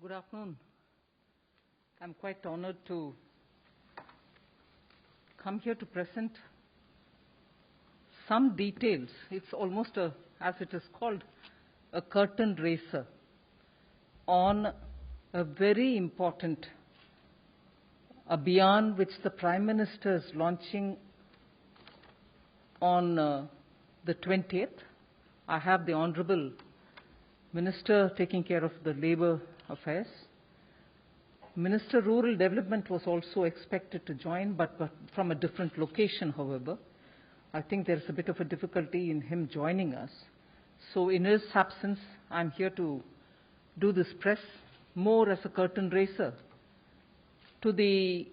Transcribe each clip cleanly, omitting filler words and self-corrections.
Good afternoon. I'm quite honored to come here to present some details. It's almost as it is called, a curtain raiser on a very important abhiyan which the Prime Minister is launching on the 20th. I have the Honorable Minister taking care of the Labour Affairs. Minister Rural Development was also expected to join, but from a different location, however. I think there's a bit of a difficulty in him joining us. So in his absence, I'm here to do this press more as a curtain raiser to the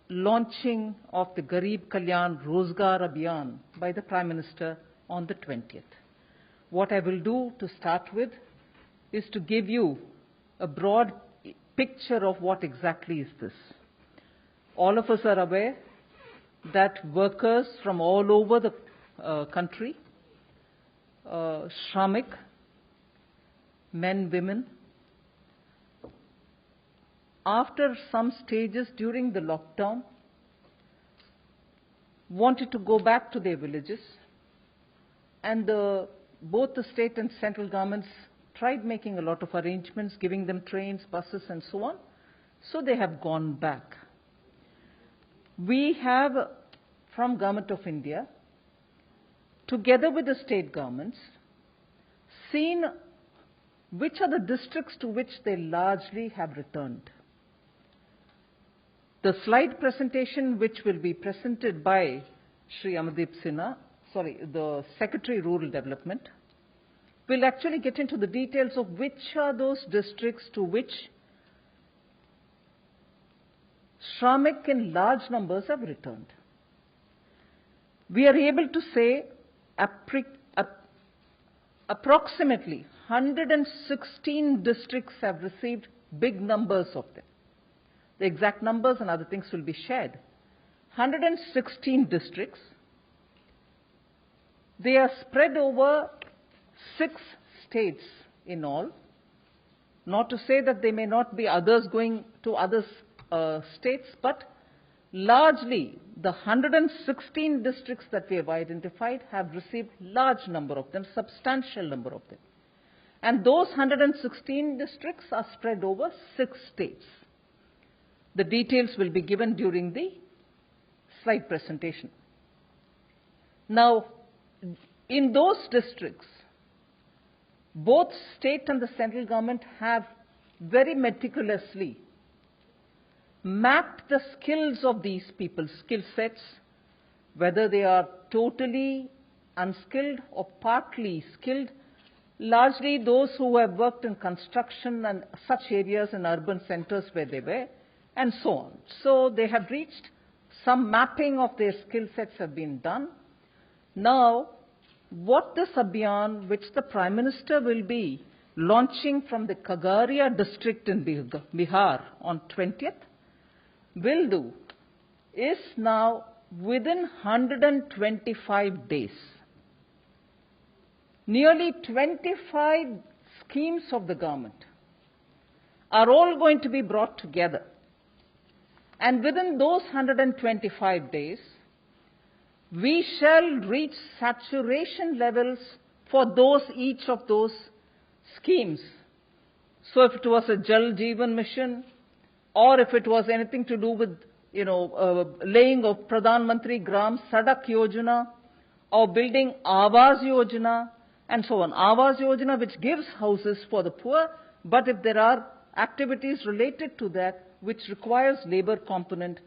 launching of the Garib Kalyan Rozgar Abhiyan by the Prime Minister on the 20th. What I will do to start with is to give you a broad picture of what exactly is this. All of us are aware that workers from all over the country, Shramik, men, women, after some stages during the lockdown, wanted to go back to their villages, and both the state and central governments tried making a lot of arrangements, giving them trains, buses, and so on. So they have gone back. We have, from Government of India, together with the state governments, seen which are the districts to which they largely have returned. The slide presentation, which will be presented by Shri Amardeep Sinha, the Secretary Rural Development, will actually get into the details of which are those districts to which Shramik in large numbers have returned. We are able to say approximately 116 districts have received big numbers of them. The exact numbers and other things will be shared. 116 districts. They are spread over 6 states in all. Not to say that there may not be others going to other states, but largely the 116 districts that we have identified have received large number of them, substantial number of them. And those 116 districts are spread over 6 states. The details will be given during the slide presentation. Now, in those districts, both state and the central government have very meticulously mapped the skills of these people, skill sets, whether they are totally unskilled or partly skilled, largely those who have worked in construction and such areas in urban centers where they were, and so on. So they have reached some mapping of their skill sets have been done. Now, what this Abhiyan, which the Prime Minister will be launching from the Khagaria district in Bihar on 20th, will do is now within 125 days. Nearly 25 schemes of the government are all going to be brought together. And within those 125 days, we shall reach saturation levels for each of those schemes. So if it was a Jal Jeevan Mission, or if it was anything to do with, laying of Pradhan Mantri Gram Sadak Yojana, or building Awas Yojana, and so on. Awas Yojana, which gives houses for the poor, but if there are activities related to that, which requires labor component,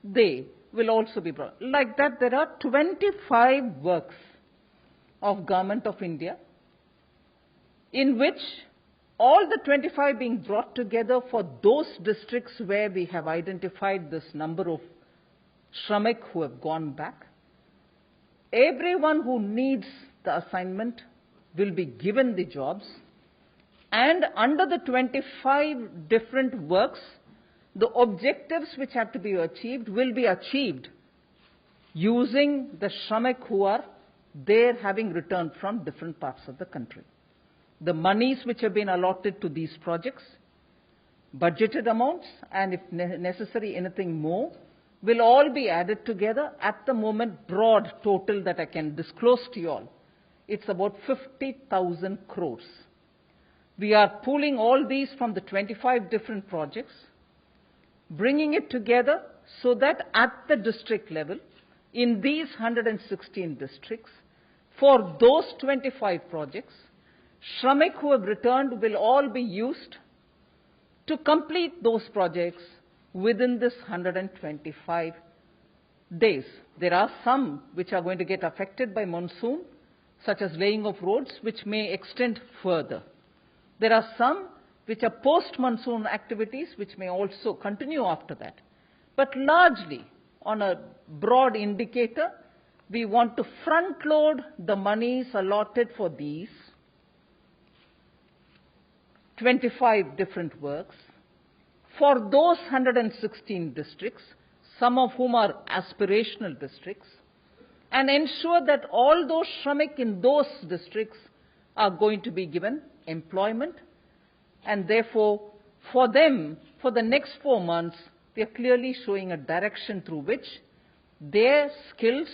they will also be brought. Like that, there are 25 works of Government of India, in which all the 25 being brought together for those districts where we have identified this number of Shramik who have gone back. Everyone who needs the assignment will be given the jobs, and under the 25 different works, the objectives which have to be achieved will be achieved using the Shramik who are there having returned from different parts of the country. The monies which have been allotted to these projects budgeted amounts, and if necessary, anything more, will all be added together. At the moment, broad total that I can disclose to you all, it's about 50,000 crores. We are pooling all these from the 25 different projects, bringing it together so that at the district level, in these 116 districts, for those 25 projects, Shramik who have returned will all be used to complete those projects within this 125 days. There are some which are going to get affected by monsoon, such as laying of roads, which may extend further. There are some which are post-monsoon activities, which may also continue after that. But largely, on a broad indicator, we want to front-load the monies allotted for these 25 different works for those 116 districts, some of whom are aspirational districts, and ensure that all those Shramik in those districts are going to be given employment, and therefore, for them, for the next 4 months, we are clearly showing a direction through which their skills,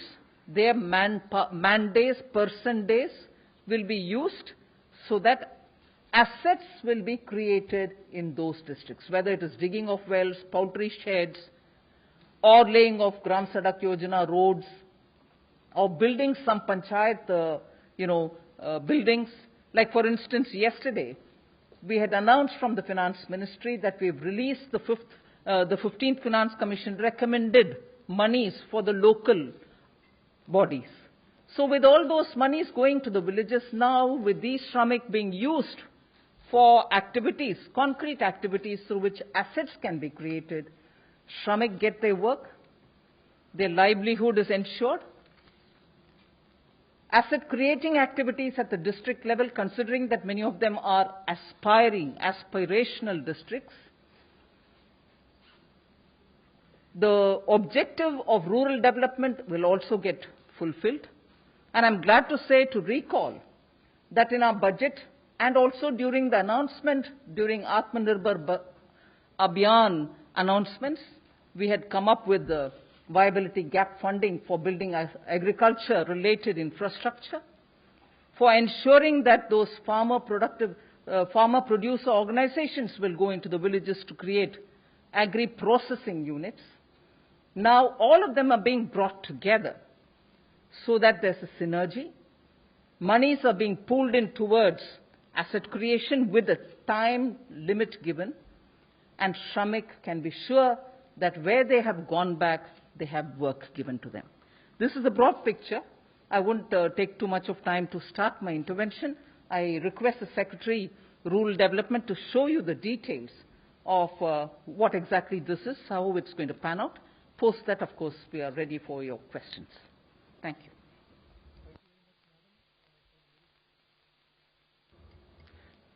their man days, person days will be used so that assets will be created in those districts, whether it is digging of wells, poultry sheds, or laying of Gram Sadak Yojana roads, or building some panchayat, buildings. Like, for instance, yesterday, we had announced from the Finance Ministry that we've released the 15th Finance Commission recommended monies for the local bodies. So with all those monies going to the villages now, with these Shramik being used for activities, concrete activities through which assets can be created, Shramik get their work, their livelihood is ensured. Asset creating activities at the district level, considering that many of them are aspirational districts, the objective of rural development will also get fulfilled. And I'm glad to say, to recall, that in our budget and also during the announcement, during Atmanirbhar Abhiyan announcements, we had come up with the viability gap funding for building agriculture-related infrastructure, for ensuring that those farmer-producer organizations will go into the villages to create agri-processing units. Now, all of them are being brought together so that there's a synergy. Monies are being pulled in towards asset creation with a time limit given, and Shramik can be sure that where they have gone back, they have work given to them. This is a broad picture. I won't take too much of time to start my intervention. I request the Secretary, Rural Development, to show you the details of what exactly this is, how it's going to pan out. Post that, of course, we are ready for your questions. Thank you.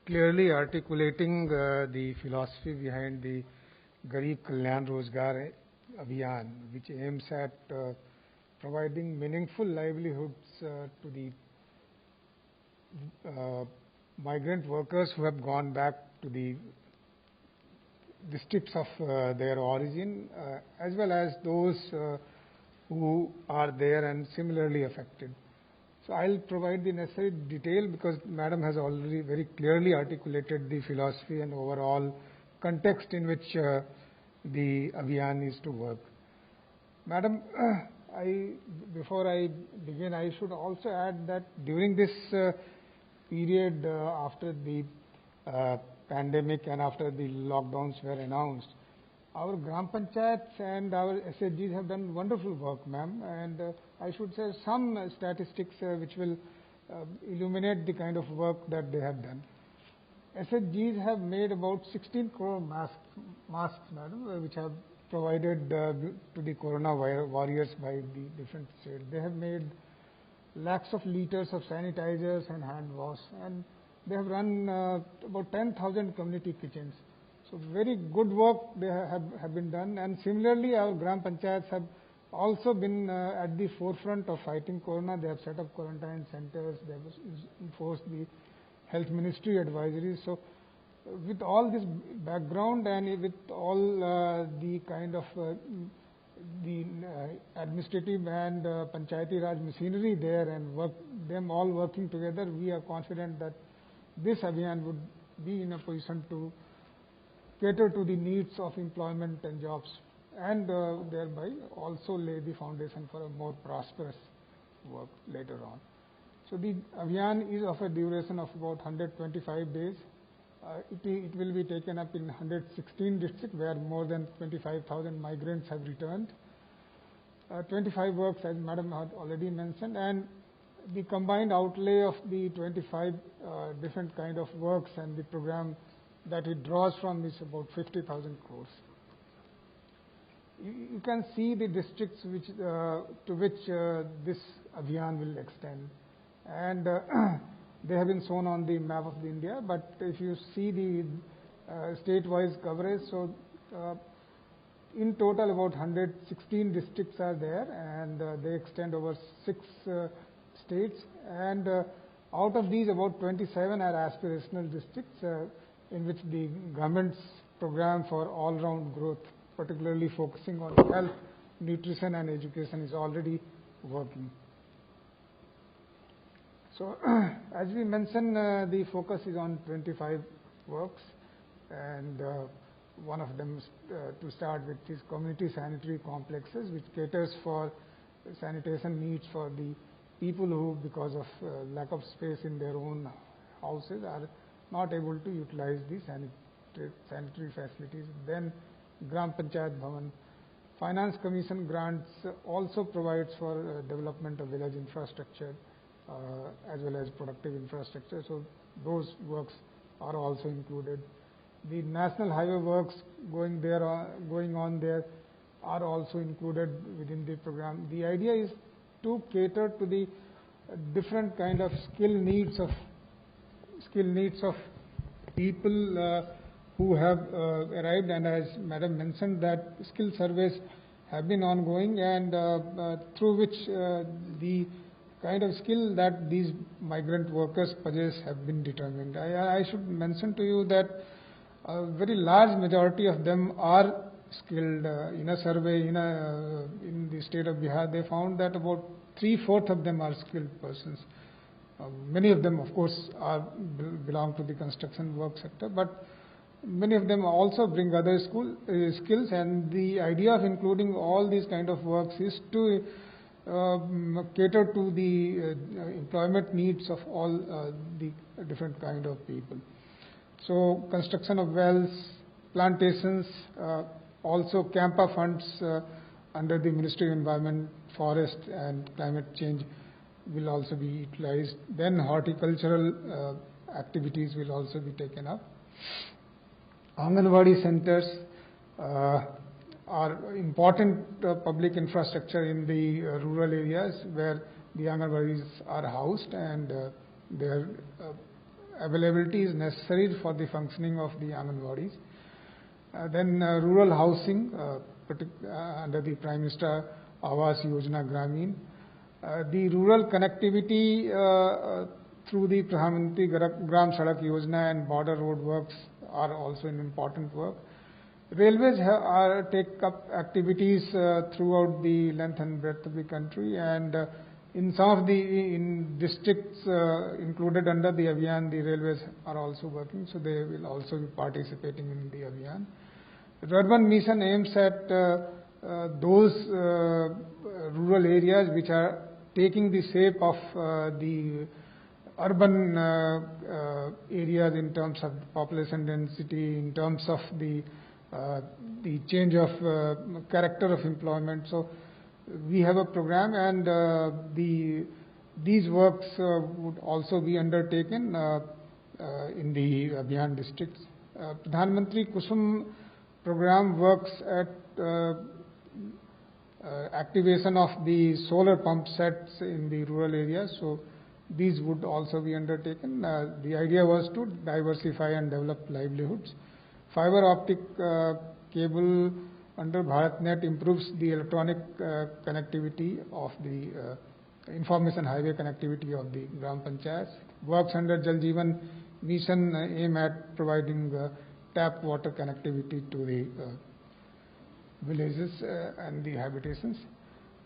Clearly articulating the philosophy behind the Garib Kalyan Rozgar Abhiyan, which aims at providing meaningful livelihoods to the migrant workers who have gone back to the districts of their origin, as well as those who are there and similarly affected. So I'll provide the necessary detail because Madam has already very clearly articulated the philosophy and overall context in which the Abhiyan is to work. Madam, before I begin, I should also add that during this period after the pandemic and after the lockdowns were announced, our Gram Panchayats and our SHGs have done wonderful work, ma'am, and I should say some statistics which will illuminate the kind of work that they have done. SHGs have made about 16 crore masks, madam, which have provided to the corona warriors by the different states. They have made lakhs of liters of sanitizers and hand wash, and they have run about 10,000 community kitchens. So very good work they have been done, and similarly our Gram Panchayats have also been at the forefront of fighting corona. They have set up quarantine centers, they have enforced the health ministry advisories. So with all this background and with all the kind of the administrative and Panchayati Raj machinery there and them all working together, we are confident that this Abhiyan would be in a position to cater to the needs of employment and jobs, and thereby also lay the foundation for a more prosperous work later on. So the Abhiyan is of a duration of about 125 days. It will be taken up in 116 districts where more than 25,000 migrants have returned. 25 works, as Madam had already mentioned, and the combined outlay of the 25 different kind of works and the program that it draws from is about 50,000 crores. You can see the districts to which this Abhiyan will extend, and they have been shown on the map of the India. But if you see the state-wise coverage, so in total about 116 districts are there, and they extend over 6 states, and out of these about 27 are aspirational districts in which the government's program for all-round growth, particularly focusing on health, nutrition and education, is already working. So as we mentioned, the focus is on 25 works, and one of them to start with is community sanitary complexes, which caters for sanitation needs for the people who, because of lack of space in their own houses, are not able to utilize the sanitary facilities. Then Gram Panchayat Bhavan. Finance Commission grants also provides for development of village infrastructure as well as productive infrastructure. So those works are also included. The national highway works going on there are also included within the program. The idea is to cater to the different kind of skill needs of people who have arrived, and as Madam mentioned, that skill surveys have been ongoing, and through which the kind of skill that these migrant workers possess have been determined. I should mention to you that a very large majority of them are skilled. In a survey in the state of Bihar, they found that about 3/4 of them are skilled persons. Many of them, of course, belong to the construction work sector, but many of them also bring other skills, and the idea of including all these kind of works is to cater to the employment needs of all the different kind of people. So construction of wells, plantations, also Campa funds under the Ministry of Environment, Forest and Climate Change will also be utilized. Then horticultural activities will also be taken up. Anganwadi centers are important public infrastructure in the rural areas where the Anganwadis are housed, and their availability is necessary for the functioning of the Anganwadis. Then rural housing under the Prime Minister Awas Yojana Gramin. The rural connectivity through the Pradhan Mantri Gram Sadak Yojana and border road works are also an important work. Railways take up activities throughout the length and breadth of the country, and in some of the districts included under the Abhiyan, the railways are also working, so they will also be participating in the Abhiyan. The urban mission aims at those rural areas which are taking the shape of the urban areas in terms of population density, in terms of the change of character of employment. So we have a program, and these works would also be undertaken in the Abhiyan districts. Pradhan Mantri Kusum program works at activation of the solar pump sets in the rural areas. So these would also be undertaken. The idea was to diversify and develop livelihoods. Fiber optic cable under BharatNet improves the electronic connectivity of the information highway connectivity of the Gram Panchayats. Works under Jal Jeevan mission aim at providing tap water connectivity to the villages and the habitations.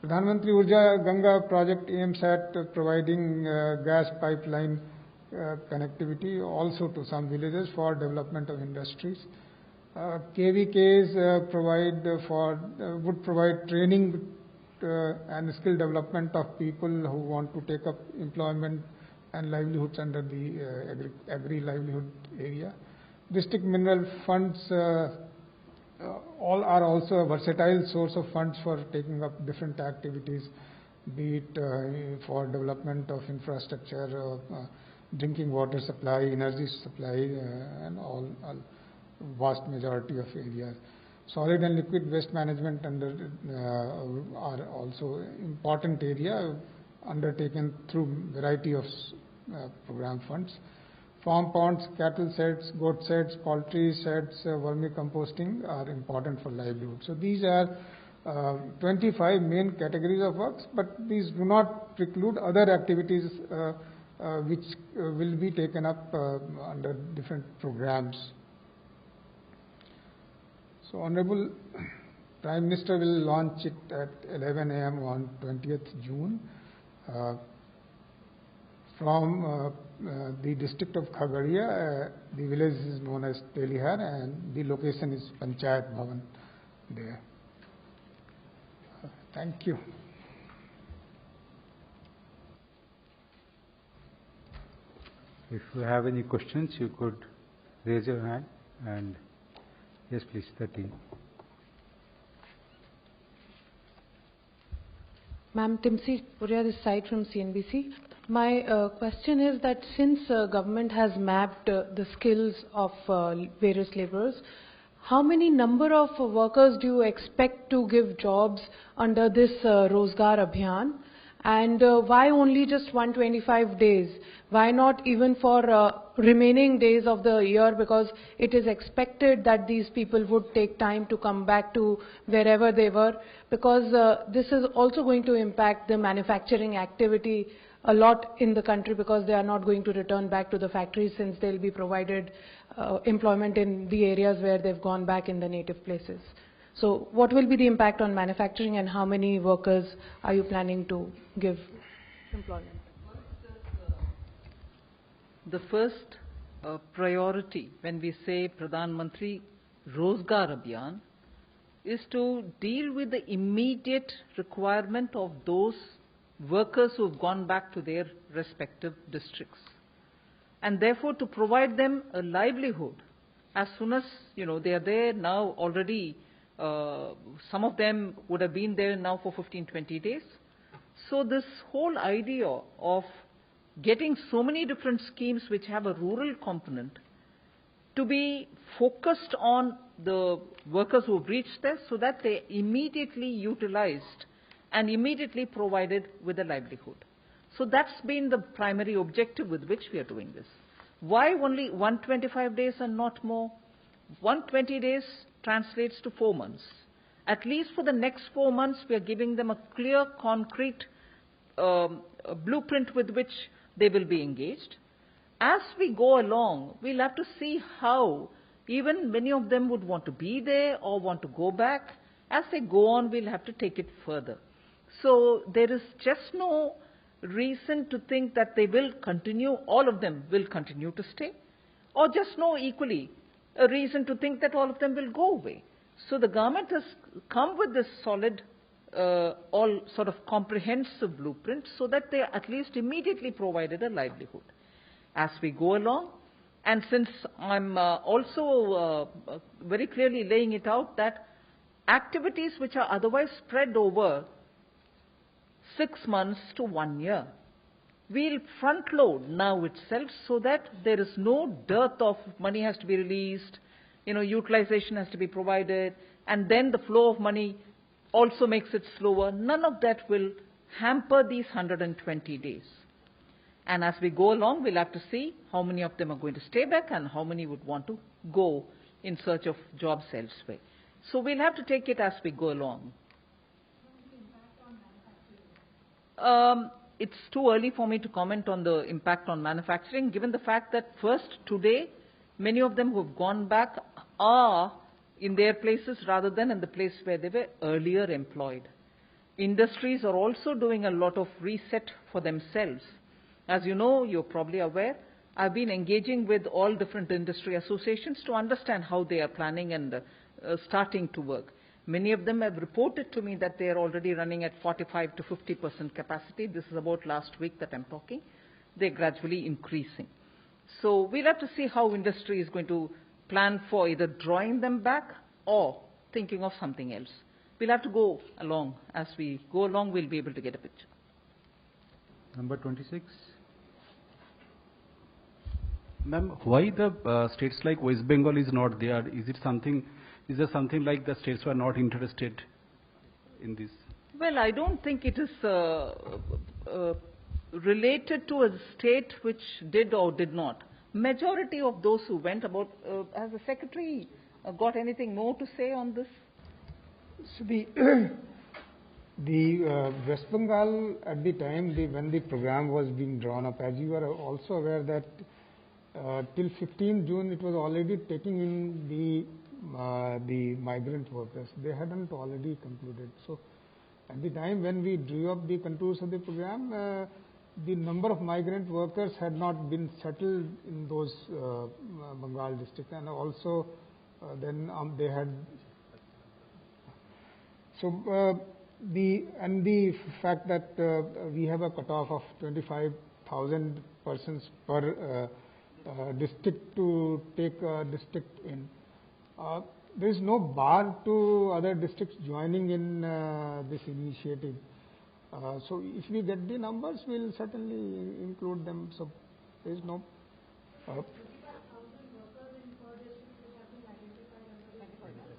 Pradhan Mantri Urja Ganga project aims at providing gas pipeline connectivity also to some villages for development of industries. KVKs would provide training and skill development of people who want to take up employment and livelihoods under the agri-livelihood area. District mineral funds all are also a versatile source of funds for taking up different activities, be it for development of infrastructure, drinking water supply, energy supply, and all vast majority of areas. Solid and liquid waste management are also important area undertaken through variety of program funds. Farm ponds, cattle sheds, goat sheds, poultry sheds, vermicomposting are important for livelihood. So these are 25 main categories of works, but these do not preclude other activities which will be taken up under different programs. So Honorable Prime Minister will launch it at 11 a.m. on 20th June from the district of Khagaria. The village is known as Telihar and the location is Panchayat Bhavan there. Thank you. If you have any questions, you could raise your hand and yes, please, 13. Ma'am, Timsi Puria, this side from CNBC. My question is that since government has mapped the skills of various laborers, how many number of workers do you expect to give jobs under this Rozgar Abhiyan? And why only just 125 days? Why not even for remaining days of the year? Because it is expected that these people would take time to come back to wherever they were, because this is also going to impact the manufacturing activity a lot in the country, because they are not going to return back to the factories since they'll be provided employment in the areas where they've gone back in the native places. So what will be the impact on manufacturing and how many workers are you planning to give employment? The first priority when we say Pradhan Mantri Rozgar Abhiyan is to deal with the immediate requirement of those workers who have gone back to their respective districts, and therefore to provide them a livelihood as soon as they are there now already. Some of them would have been there now for 15-20 days. So this whole idea of getting so many different schemes which have a rural component to be focused on the workers who have reached there so that they immediately utilized and immediately provided with a livelihood. So that's been the primary objective with which we are doing this. Why only 125 days and not more? 120 days translates to 4 months. At least for the next 4 months, we are giving them a clear, concrete blueprint with which they will be engaged. As we go along, we'll have to see how even many of them would want to be there or want to go back. As they go on, we'll have to take it further. So there is just no reason to think that they will continue, all of them will continue to stay, or just no equally a reason to think that all of them will go away. So the government has come with this solid, all sort of comprehensive blueprint so that they are at least immediately provided a livelihood. As we go along, and since I'm also very clearly laying it out that activities which are otherwise spread over 6 months to 1 year, we'll front load now itself so that there is no dearth of money has to be released, utilization has to be provided, and then the flow of money also makes it slower. None of that will hamper these 120 days. And as we go along, we'll have to see how many of them are going to stay back and how many would want to go in search of jobs elsewhere. So we'll have to take it as we go along. it's too early for me to comment on the impact on manufacturing, given the fact that first, today, many of them who have gone back are in their places rather than in the place where they were earlier employed. Industries are also doing a lot of reset for themselves. As you know, you're probably aware, I've been engaging with all different industry associations to understand how they are planning and starting to work. Many of them have reported to me that they are already running at 45 to 50% capacity. This is about last week that I'm talking. They're gradually increasing. So we'll have to see how industry is going to plan for either drawing them back or thinking of something else. We'll have to go along. As we go along, we'll be able to get a picture. Number 26. Ma'am, why the states like West Bengal is not there? Is there something like the states were not interested in this? Well, I don't think it is related to a state which did or did not. Majority of those who went about, has the Secretary got anything more to say on this? So the West Bengal at the time when the program was being drawn up, as you are also aware that till 15 June it was already taking in the migrant workers. They hadn't already concluded. So at the time when we drew up the contours of the program, the number of migrant workers had not been settled in those Bengal districts, and also then they had. So the fact that we have a cutoff of 25,000 persons per district to take a district in. There is no bar to other districts joining in this initiative. So if we get the numbers, we'll certainly include them. So there is no.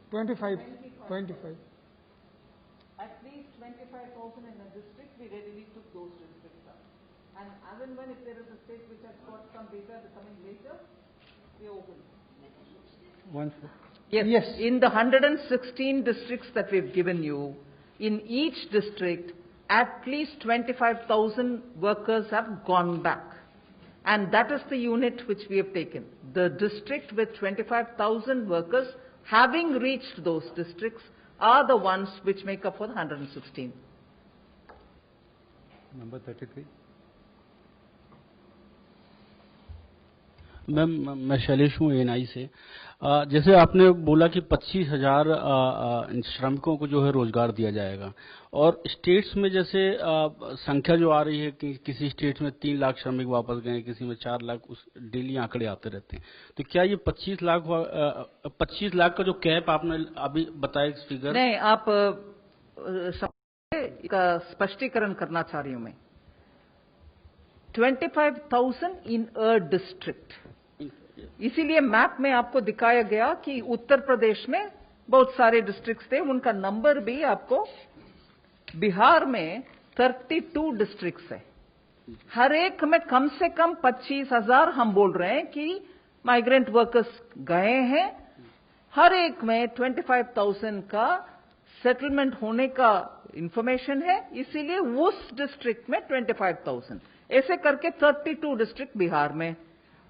25. At least 25,000 in a district, we readily took those districts up. And as and when if there is a state which has got some data coming later, we open. Yes. In the 116 districts that we've given you, in each district, at least 25,000 workers have gone back. And that is the unit which we have taken. The district with 25,000 workers having reached those districts are the ones which make up for the 116. Number 33. Ma'am मैं शैलेश हूँ ANI से। जैसे आपने बोला कि 25,000 श्रमिकों को जो है रोजगार दिया जाएगा, और स्टेट्स में जैसे संख्या जो आ रही है कि किसी स्टेट में 3 लाख श्रमिक वापस गए, किसी में 4 लाख, उस डेली आंकड़े आते रहते हैं। तो क्या ये 25 लाख का जो कैप आपने अभी बताया इस फिगर? नहीं, आप का स्पष्टीकरण करना चाह रही हूं मैं। 25,000 इन अ डिस्ट्रिक्ट, इसीलिए मैप में आपको दिखाया गया कि उत्तर प्रदेश में बहुत सारे डिस्ट्रिक्ट्स थे, उनका नंबर भी आपको, बिहार में 32 डिस्ट्रिक्ट्स है, हर एक में कम से कम 25,000 हम बोल रहे हैं कि माइग्रेंट वर्कर्स गए हैं, हर एक में 25,000 का सेटलमेंट होने का इंफॉर्मेशन है, इसीलिए उस डिस्ट्रिक्ट में 25,000, ऐसे करके 32 डिस्ट्रिक्ट बिहार में,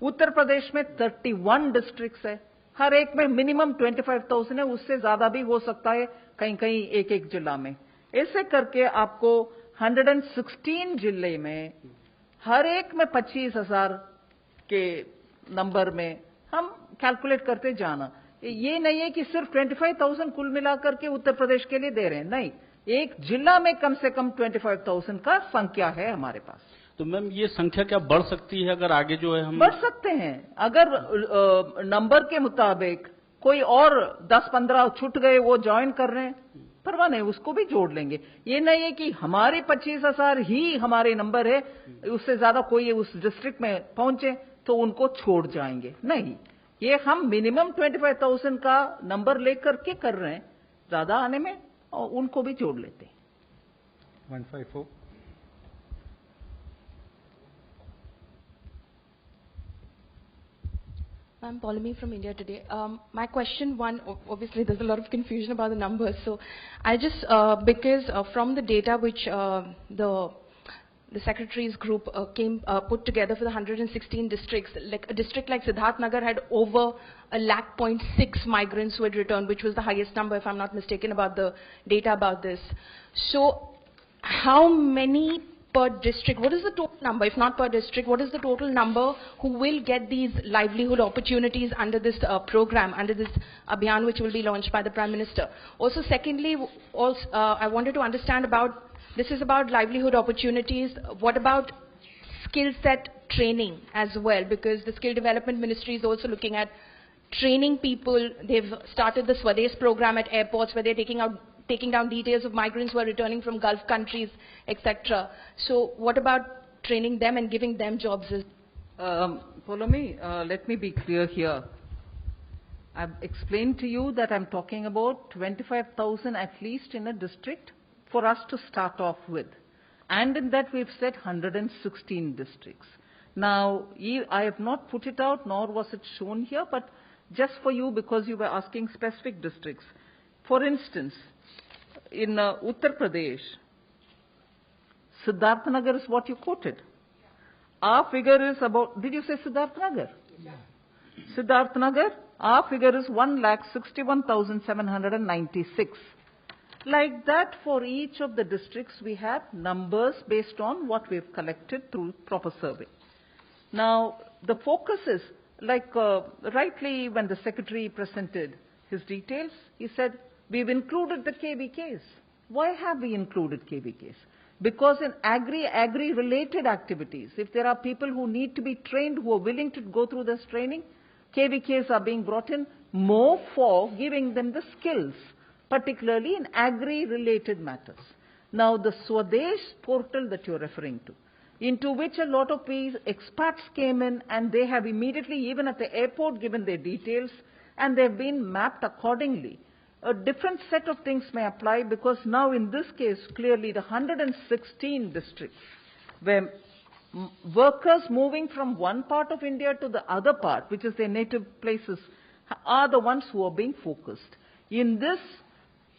उत्तर प्रदेश में 31 डिस्ट्रिक्ट्स है, हर एक में मिनिमम 25,000 है, उससे ज्यादा भी हो सकता है कहीं कहीं एक एक जिला में। ऐसे करके आपको 116 जिले में हर एक में 25,000 के नंबर में हम कैलकुलेट करते जाना। ये नहीं है कि सिर्फ 25,000 कुल मिलाकर के उत्तर प्रदेश के लिए दे रहे हैं, नहीं, एक जिला में कम से कम 25,000 का संख्या है हमारे पास। तो मैम ये संख्या क्या बढ़ सकती है अगर आगे जो है हम? बढ़ सकते हैं, अगर नंबर के मुताबिक कोई और 10-15 छूट गए, वो ज्वाइन कर रहे हैं, परवाह नहीं, उसको भी जोड़ लेंगे। ये नहीं है कि हमारे 25,000 ही हमारे नंबर है, उससे ज्यादा कोई उस डिस्ट्रिक्ट में पहुंचे तो उनको छोड़ जाएंगे, नहीं, ये हम मिनिमम 25,000 का नंबर लेकर के कर रहे हैं, ज्यादा आने में और उनको भी जोड़ लेते हैं। 154. I'm Paulami from India Today. My question one, obviously there's a lot of confusion about the numbers. So I just, because from the data which the the secretaries group put together for the 116 districts. Like a district like Siddharth Nagar had over 1.6 migrants who had returned, which was the highest number, if I'm not mistaken, about the data about this. So, how many per district? What is the total number? If not per district, what is the total number who will get these livelihood opportunities under this program, under this Abhiyan, which will be launched by the Prime Minister? Also, secondly, I wanted to understand about, this is about livelihood opportunities. What about skill set training as well? Because the Skill Development Ministry is also looking at training people. They've started the Swadesh program at airports where they're taking down details of migrants who are returning from Gulf countries, etc. So what about training them and giving them jobs? Follow me. Let me be clear here. I've explained to you that I'm talking about 25,000 at least in a district for us to start off with. And in that we've said 116 districts. Now, I have not put it out, nor was it shown here, but just for you, because you were asking specific districts. For instance, in Uttar Pradesh, Siddharth Nagar is what you quoted. Our figure is about, did you say Siddharth Nagar? Yeah. Siddharth Nagar, our figure is 1,61,796. Like that, for each of the districts, we have numbers based on what we've collected through proper survey. Now, the focus is, like rightly when the Secretary presented his details, he said, we've included the KVKs. Why have we included KVKs? Because in agri-related activities, if there are people who need to be trained, who are willing to go through this training, KVKs are being brought in more for giving them the skills, particularly in agri-related matters. Now, the Swadesh portal that you're referring to, into which a lot of expats came in, and they have immediately, even at the airport, given their details, and they've been mapped accordingly. A different set of things may apply, because now in this case, clearly the 116 districts, where workers moving from one part of India to the other part, which is their native places, are the ones who are being focused. In this,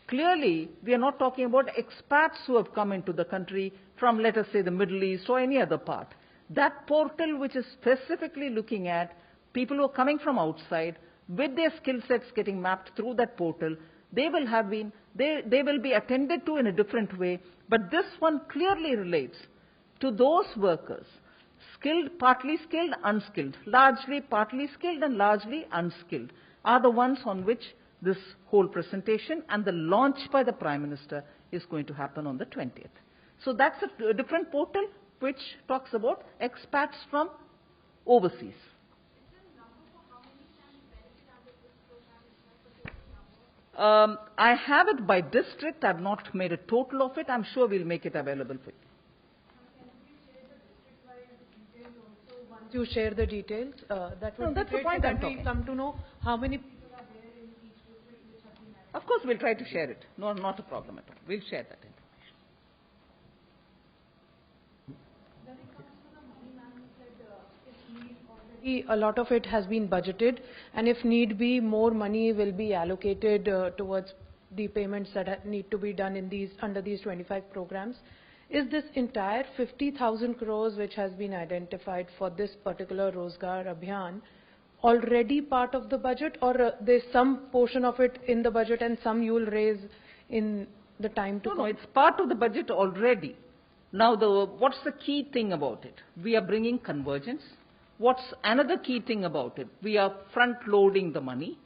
clearly, we are not talking about expats who have come into the country from, let us say, the Middle East or any other part. That portal, which is specifically looking at people who are coming from outside, with their skill sets getting mapped through that portal, they will be attended to in a different way. But this one clearly relates to those workers, skilled, partly skilled, unskilled, largely partly skilled and largely unskilled, are the ones on which this whole presentation and the launch by the Prime Minister is going to happen on the 20th. So that's a different portal which talks about expats from overseas. I have it by district. I've not made a total of it. I'm sure we'll make it available for you. Once you share the details, that would be great, so that we come to know how many people are there in each district which have been added. Of course, we'll try to share it. No, not a problem at all. We'll share that information. When it comes to the money, ma'am, you said if need already, a lot of it has been budgeted, and if need be, more money will be allocated towards the payments that need to be done in under these 25 programs. Is this entire 50,000 crores which has been identified for this particular Rozgar Abhiyan already part of the budget, or there's some portion of it in the budget and some you will raise in the time to come? No, it's part of the budget already. Now, what's the key thing about it? We are bringing convergence. What's another key thing about it? We are front-loading the money.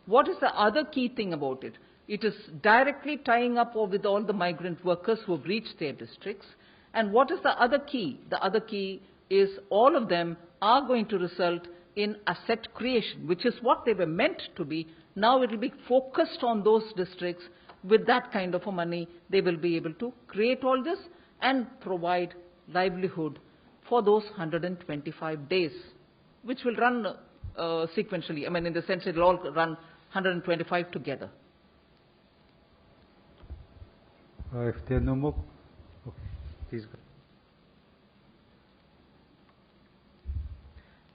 What is the other key thing about it? It is directly tying up with all the migrant workers who have reached their districts. And what is the other key? The other key is all of them are going to result in asset creation, which is what they were meant to be. Now it will be focused on those districts. With that kind of money, they will be able to create all this and provide livelihood for those 125 days, which will run sequentially. I mean, in the sense it will all run 125 together. If there are no more, okay, please go.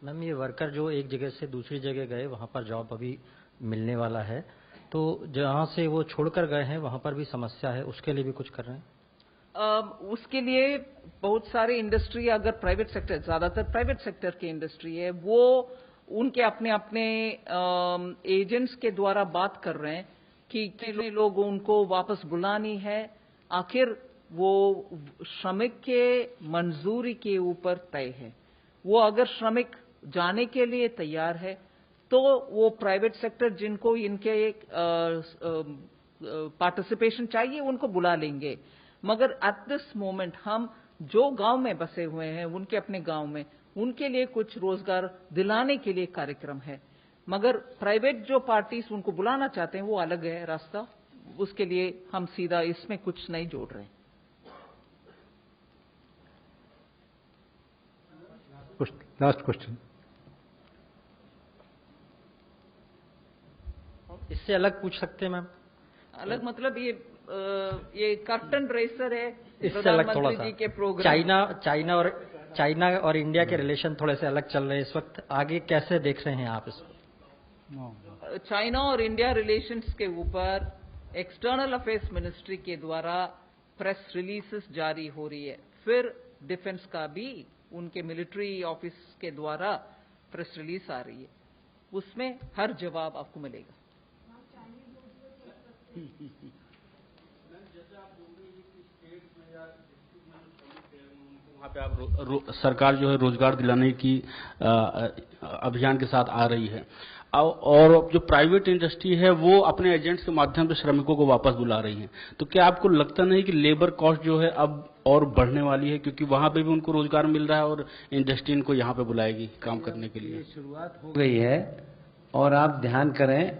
Ma'am, ये worker जो एक जगह से दूसरी जगह गए, वहाँ पर जॉब अभी मिलने वाला है, तो जहाँ से वो छोड़कर गए हैं वहाँ पर भी समस्या है, उसके लिए भी कुछ कर रहे हैं? उसके लिए बहुत सारे इंडस्ट्री, अगर प्राइवेट सेक्टर, ज्यादातर प्राइवेट सेक्टर की इंडस्ट्री है, वो उनके अपने अपने एजेंट्स के द्वारा बात कर रहे हैं कि कितने लोग उनको वापस बुलानी है। आखिर वो श्रमिक के मंजूरी के ऊपर तय है। वो अगर श्रमिक जाने के लिए तैयार है तो वो प्राइवेट सेक्टर जिनको इनके पार्टिसिपेशन चाहिए उनको बुला लेंगे। मगर एट दिस मोमेंट हम जो गांव में बसे हुए हैं उनके अपने गांव में उनके लिए कुछ रोजगार दिलाने के लिए कार्यक्रम है। मगर प्राइवेट जो पार्टीज उनको बुलाना चाहते हैं वो अलग है रास्ता, उसके लिए हम सीधा इसमें कुछ नहीं जोड़ रहे हैं। Last question. इससे अलग पूछ सकते हैं मैम? अलग मतलब ये कर्टन रेसर है इससे अलग थोड़ा प्रधानमंत्री जी के सा। प्रोग्राम। चाइना और इंडिया के रिलेशन थोड़े से अलग चल रहे हैं इस वक्त, आगे कैसे देख रहे हैं आप इसको? चाइना और इंडिया रिलेशंस के ऊपर एक्सटर्नल अफेयर्स मिनिस्ट्री के द्वारा प्रेस रिलीजेस जारी हो रही है। फिर डिफेंस का भी उनके मिलिट्री ऑफिस के द्वारा प्रेस रिलीज आ रही है, उसमें हर जवाब आपको मिलेगा। वहाँ पे आप सरकार जो है रोजगार दिलाने की अभियान के साथ आ रही है, और जो प्राइवेट इंडस्ट्री है वो अपने एजेंट्स के माध्यम से श्रमिकों को वापस बुला रही है। तो क्या आपको लगता नहीं कि लेबर कॉस्ट जो है अब और बढ़ने वाली है, क्योंकि वहां पे भी उनको रोजगार मिल रहा है और इंडस्ट्री इनको यहाँ पे बुलाएगी काम करने के लिए? शुरुआत हो गई है। और आप ध्यान करें,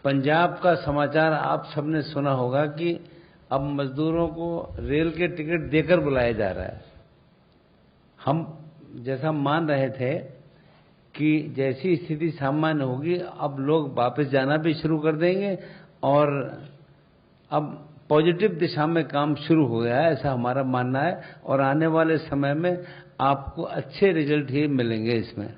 पंजाब का समाचार आप सबने सुना होगा कि अब मजदूरों को रेल के टिकट देकर बुलाया जा रहा है। हम जैसा मान रहे थे कि जैसी स्थिति सामान्य होगी अब लोग वापस जाना भी शुरू कर देंगे और अब पॉजिटिव दिशा में काम शुरू हो गया है, ऐसा हमारा मानना है। और आने वाले समय में आपको अच्छे रिजल्ट ही मिलेंगे इसमें।